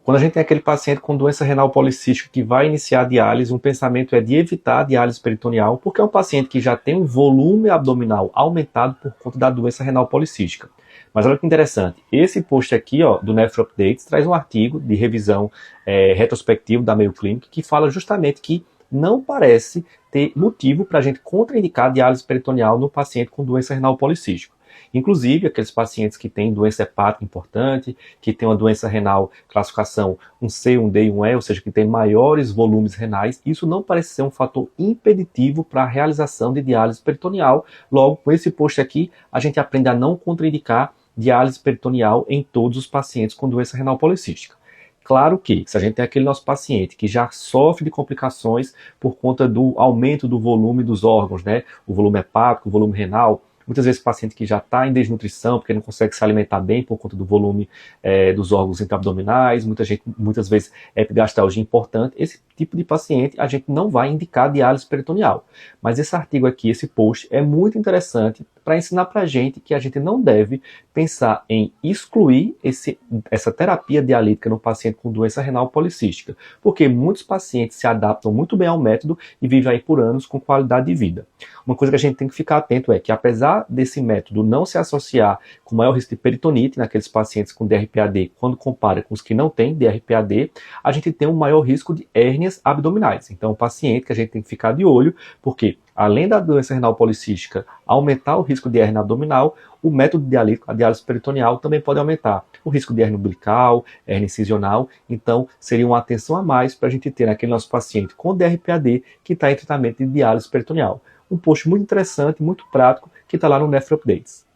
Quando a gente tem aquele paciente com doença renal policística que vai iniciar a diálise, um pensamento é de evitar a diálise peritoneal, porque é um paciente que já tem um volume abdominal aumentado por conta da doença renal policística. Mas olha que interessante, esse post aqui do Nephro Updates traz um artigo de revisão retrospectivo da Mayo Clinic que fala justamente que não parece ter motivo para a gente contraindicar a diálise peritoneal no paciente com doença renal policística. Inclusive, aqueles pacientes que têm doença hepática importante, que têm uma doença renal classificação 1C, 1D e 1E, ou seja, que tem maiores volumes renais, isso não parece ser um fator impeditivo para a realização de diálise peritoneal. Logo, com esse post aqui, a gente aprende a não contraindicar diálise peritoneal em todos os pacientes com doença renal policística. Claro que, se a gente tem aquele nosso paciente que já sofre de complicações por conta do aumento do volume dos órgãos, né? O volume hepático, o volume renal, muitas vezes paciente que já está em desnutrição, porque não consegue se alimentar bem por conta do volume dos órgãos intraabdominais, muitas vezes epigastalgia importante, esse tipo de paciente a gente não vai indicar diálise peritoneal. Mas esse artigo aqui, esse post, é muito interessante para ensinar para a gente que a gente não deve pensar em excluir essa terapia dialítica no paciente com doença renal policística, porque muitos pacientes se adaptam muito bem ao método e vivem aí por anos com qualidade de vida. Uma coisa que a gente tem que ficar atento é que, apesar desse método não se associar com maior risco de peritonite naqueles pacientes com DRPAD, quando compara com os que não têm DRPAD, a gente tem um maior risco de hérnias abdominais. Então, o paciente que a gente tem que ficar de olho, porque além da doença renal policística aumentar o risco de hérnia abdominal, o método dialítico, a diálise peritoneal, também pode aumentar o risco de hérnia umbilical, hérnia incisional. Então, seria uma atenção a mais para a gente ter naquele nosso paciente com DRPAD que está em tratamento de diálise peritoneal. Um post muito interessante, muito prático, que está lá no Nephro Updates.